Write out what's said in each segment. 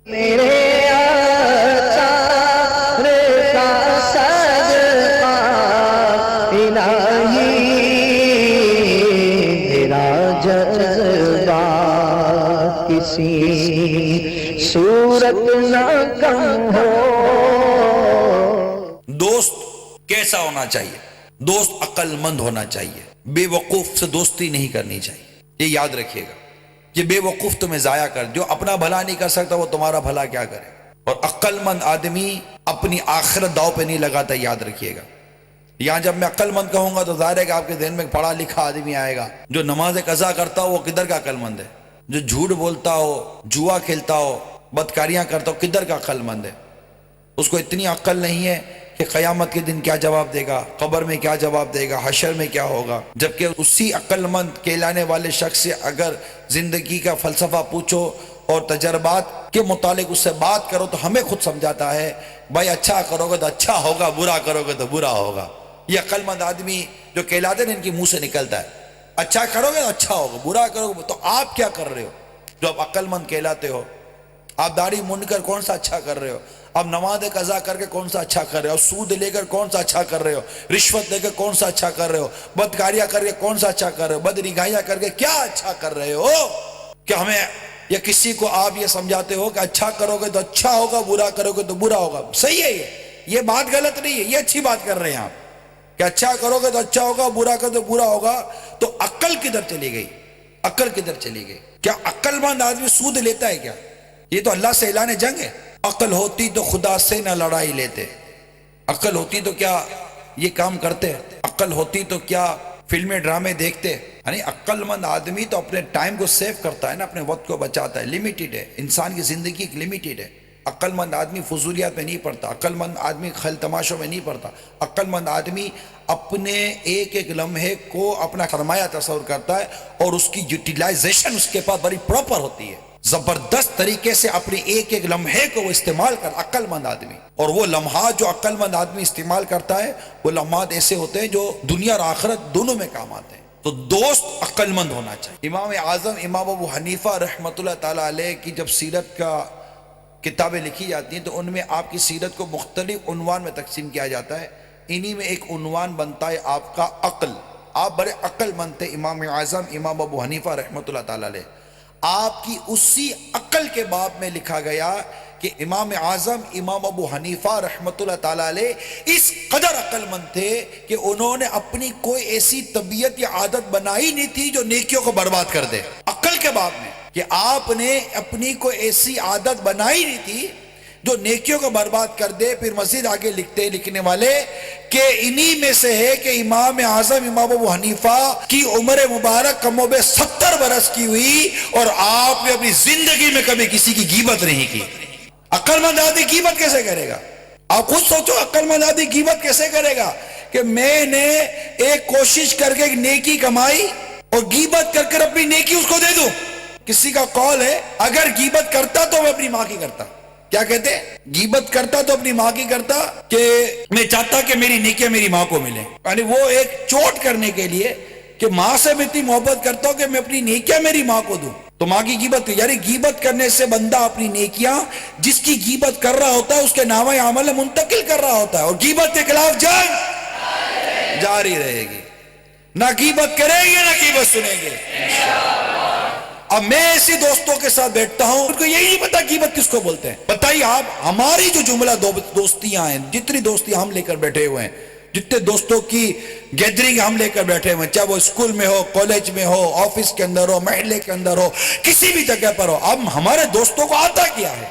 میرے آثار کا صدقہ الہی میرا جذبہ کسی صورت نہ کم ہو۔ دوست کیسا ہونا چاہیے؟ دوست عقل مند ہونا چاہیے، بے وقوف سے دوستی نہیں کرنی چاہیے، یہ یاد رکھیے گا۔ یہ بے وقوف تمہیں ضائع کر، جو اپنا بھلا نہیں کر سکتا وہ تمہارا بھلا کیا کرے؟ اور عقل مند آدمی اپنی آخرت داؤ پہ نہیں لگاتا، یاد رکھیے گا۔ یہاں جب میں عقل مند کہوں گا تو ظاہر ہے کہ آپ کے ذہن میں ایک پڑھا لکھا آدمی آئے گا۔ جو نماز قضا کرتا ہو وہ کدھر کا عقل مند ہے؟ جو جھوٹ بولتا ہو، جوا کھیلتا ہو، بدکاریاں کرتا ہو، کدھر کا عقل مند ہے؟ اس کو اتنی عقل نہیں ہے کہ قیامت کے دن کیا جواب دے گا، قبر میں کیا جواب دے گا، حشر میں کیا ہوگا۔ جبکہ اسی عقل مند کہلانے والے شخص سے اگر زندگی کا فلسفہ پوچھو اور تجربات کے متعلق اس سے بات کرو تو ہمیں خود سمجھاتا ہے بھائی اچھا کرو گے تو اچھا ہوگا، برا کرو گے تو برا ہوگا۔ یہ عقل مند آدمی جو کہلاتے ہیں ان کی منہ سے نکلتا ہے اچھا کرو گے تو اچھا ہوگا، برا کرو گے تو آپ کیا کر رہے ہو جو آپ عقل مند کہلاتے ہو؟ آپ داڑھی منڈ کر کون سا اچھا کر رہے ہو؟ آپ نماز قضا کر کے کون سا اچھا کر رہے ہو؟ سود لے کر کون سا اچھا کر رہے ہو؟ رشوت لے کر کون سا اچھا کر رہے ہو؟ بدکاریاں کر کے کون سا اچھا کر رہے ہو؟ بدنگاہیاں کر کے کیا اچھا کر رہے ہو؟ کہ ہمیں یا کسی کو آپ یہ سمجھاتے ہو کہ اچھا کرو گے تو اچھا ہوگا، برا کرو گے تو برا ہوگا۔ صحیح ہے، یہ بات غلط نہیں ہے، یہ اچھی بات کر رہے ہیں آپ کہ اچھا کرو گے تو اچھا ہوگا، برا کرو تو برا ہوگا۔ تو عقل کدھر چلی گئی؟ عقل کدھر چلی گئی؟ کیا عقل مند آدمی سود لیتا ہے کیا؟ یہ تو اللہ سے اعلان جنگ ہے۔ عقل ہوتی تو خدا سے نہ لڑائی لیتے، عقل ہوتی تو کیا یہ کام کرتے، عقل ہوتی تو کیا فلمیں ڈرامے دیکھتے؟ یعنی عقل مند آدمی تو اپنے ٹائم کو سیو کرتا ہے نا، اپنے وقت کو بچاتا ہے۔ لیمیٹڈ ہے، انسان کی زندگی ایک لیمیٹڈ ہے۔ عقل مند آدمی فضولیات میں نہیں پڑتا، عقل مند آدمی خل تماشوں میں نہیں پڑتا۔ عقل مند آدمی اپنے ایک ایک لمحے کو اپنا سرمایہ تصور کرتا ہے اور اس کی یوٹیلائزیشن اس کے پاس بڑی پراپر ہوتی ہے، زبردست طریقے سے اپنے ایک ایک لمحے کو وہ استعمال کر عقل مند آدمی۔ اور وہ لمحات جو عقل مند آدمی استعمال کرتا ہے وہ لمحات ایسے ہوتے ہیں جو دنیا اور آخرت دونوں میں کام آتے ہیں۔ تو دوست عقل مند ہونا چاہیے۔ امام اعظم امام ابو حنیفہ رحمۃ اللہ تعالیٰ علیہ کی جب سیرت کا کتابیں لکھی جاتی ہیں تو ان میں آپ کی سیرت کو مختلف عنوان میں تقسیم کیا جاتا ہے۔ انہی میں ایک عنوان بنتا ہے آپ کا عقل۔ آپ بڑے عقل مند تھے امام اعظم امام ابو حنیفہ رحمۃ اللہ تعالیٰ علیہ۔ آپ کی اسی عقل کے باب میں لکھا گیا کہ امام اعظم امام ابو حنیفہ رحمۃ اللہ تعالیٰ علیہ اس قدر عقل مند تھے کہ انہوں نے اپنی کوئی ایسی طبیعت یا عادت بنائی نہیں تھی جو نیکیوں کو برباد کر دے۔ عقل کے باب میں کہ آپ نے اپنی کوئی ایسی عادت بنائی نہیں تھی جو نیکیوں کو برباد کر دے۔ پھر مزید آگے لکھنے والے کہ انہی میں سے ہے کہ امام اعظم امام ابو حنیفہ کی عمر مبارک کم و بیش 70 برس کی ہوئی اور آپ نے اپنی زندگی میں کبھی کسی کی غیبت نہیں کی۔ عقل مند آدمی غیبت کیسے کرے گا؟ آپ خود سوچو، عقل مند آدمی غیبت کیسے کرے گا کہ میں نے ایک کوشش کر کے ایک نیکی کمائی اور غیبت کر کر اپنی نیکی اس کو دے دوں۔ کسی کا قول ہے اگر غیبت کرتا تو میں اپنی ماں کی کرتا۔ کیا کہتے ہیں؟ غیبت کرتا تو اپنی ماں کی کرتا کہ میں چاہتا کہ میری نیکیاں میری ماں کو ملیں۔ یعنی وہ ایک چوٹ کرنے کے لیے کہ ماں سے میں اتنی محبت کرتا ہوں کہ میں اپنی نیکیاں میری ماں کو دوں تو ماں کی غیبت کی۔ یعنی غیبت کرنے سے بندہ اپنی نیکیاں جس کی غیبت کر رہا ہوتا ہے اس کے نامہ اعمال میں منتقل کر رہا ہوتا ہے، اور غیبت کے خلاف جنگ جاری رہے گی۔ نہ غیبت کریں گے نہ غیبت سنیں گے۔ اب میں ایسے دوستوں کے ساتھ بیٹھتا ہوں ان کو یہی نہیں پتا غیبت کس کو بولتے ہیں۔ بتائیے آپ، ہماری جو جملہ دوستیاں ہیں، جتنی دوستیاں ہم لے کر بیٹھے ہوئے ہیں، جتنے دوستوں کی گیدرنگ ہم لے کر بیٹھے ہوئے ہیں، چاہے وہ اسکول میں ہو، کالج میں ہو، آفس کے اندر ہو، محلے کے اندر ہو، کسی بھی جگہ پر ہو، اب ہمارے دوستوں کو آتا کیا ہے؟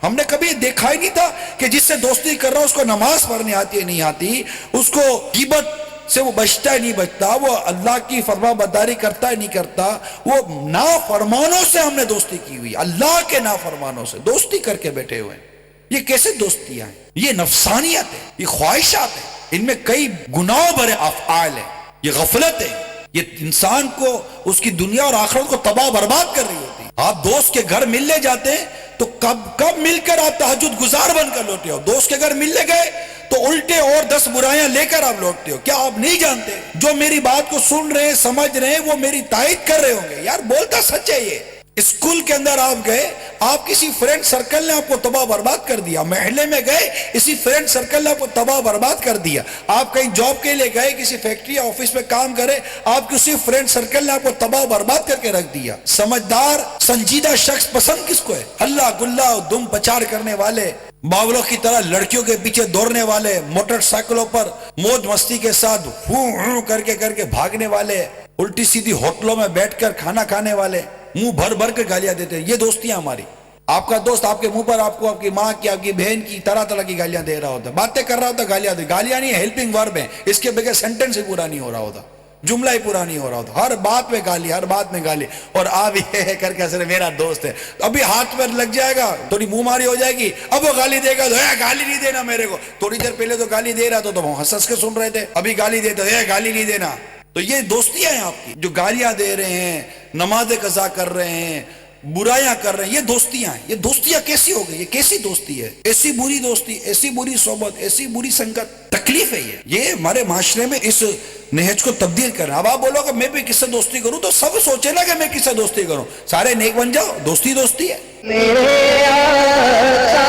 ہم نے کبھی دیکھا ہی نہیں تھا کہ جس سے دوستی کر رہا اس کو نماز پڑھنے آتی ہے نہیں آتی، اس کو غیبت سے وہ بچتا ہے نہیں بچتا، وہ اللہ کی فرما برداری کرتا ہے نہیں کرتا، وہ نافرمانوں سے ہم نے دوستی کی ہوئی، اللہ کے نافرمانوں سے دوستی کر کے بیٹھے ہوئے ہیں۔ یہ کیسے دوستیاں ہیں؟ یہ نفسانیت ہے، یہ خواہشات ہے، ان میں کئی گناہ بھرے افعال ہیں، یہ غفلت ہے، یہ انسان کو اس کی دنیا اور آخرت کو تباہ برباد کر رہی ہوتی ہے۔ آپ دوست کے گھر ملنے جاتے ہیں تو کب مل کر آپ تہجد گزار بن کر لوٹے ہو؟ دوست کے گھر ملنے گئے تو الٹے اور 10 برائیاں لے کر آپ لوٹتے ہو۔ کیا آپ نہیں جانتے جو میری بات کو سن رہے ہیں سمجھ رہے ہیں وہ میری تائید کر رہے ہوں گے؟ یار بولتا سچ ہے یہ۔ اسکول کے اندر آپ گئے، آپ کسی فرینڈ سرکل نے آپ کو تباہ برباد کر دیا. محلے میں گئے, اسی فرینڈ سرکل نے آپ کو تباہ برباد کر دیا. آپ کہیں جاب کے لیے گئے, کسی فیکٹری یا آفس میں کام کرے, آپ کسی فرینڈ سرکل نے آپ کو تباہ برباد کر کے رکھ دیا. سمجھدار سنجیدہ شخص پسند کس کو ہے؟ اللہ گلہ دم پچاڑ کرنے والے, باولوں کی طرح لڑکیوں کے پیچھے دوڑنے والے, موٹر سائیکلوں پر موج مستی کے ساتھ ہوں کر کے بھاگنے والے, الٹی سیدھی ہوٹلوں میں بیٹھ کر کھانا کھانے والے, منہ بھر بھر کے گالیاں دیتے ہیں. یہ دوستیاں ہماری. آپ کا دوست آپ کے منہ پر آپ کو آپ کی ماں کی, آپ کی بہن کی طرح طرح کی گالیاں دے رہا ہوتا ہے, باتیں کر رہا ہوتا, گالیاں دے. گالیاں نہیں, ہیلپنگ ورب ہیں, اس کے بغیر سینٹنس ہی پورا نہیں ہو رہا ہوتا, جملہ ہی پورا نہیں ہو رہا ہوتا. ہر بات میں گالی, ہر بات میں گالی. اور آپ یہ کر کے اصل میرا دوست ہے, ابھی ہاتھ پر لگ جائے گا, تھوڑی منہ ماری ہو جائے گی, اب وہ گالی دے گا تو گالی نہیں دینا میرے کو. تھوڑی دیر پہلے تو گالی دے رہا تو ہم ہنس کے سن رہے تھے, ابھی گالی دیتا گالی نہیں دینا. تو یہ دوستیاں ہیں آپ کی, جو گالیاں دے رہے ہیں, نماز قضا کر رہے ہیں, برائیاں کر رہے ہیں, یہ دوستیاں ہیں. یہ دوستیاں کیسی ہو گئی؟ یہ کیسی دوستی ہے؟ ایسی بری دوستی, ایسی بری صحبت, ایسی بری سنگت, تکلیف ہے. یہ ہمارے معاشرے میں اس نہج کو تبدیل کرنا. اب آپ بولو کہ میں بھی کس سے دوستی کروں, تو سب سوچے نا کہ میں کس سے دوستی کروں, سارے نیک بن جاؤ, دوستی ہے. میرے آقا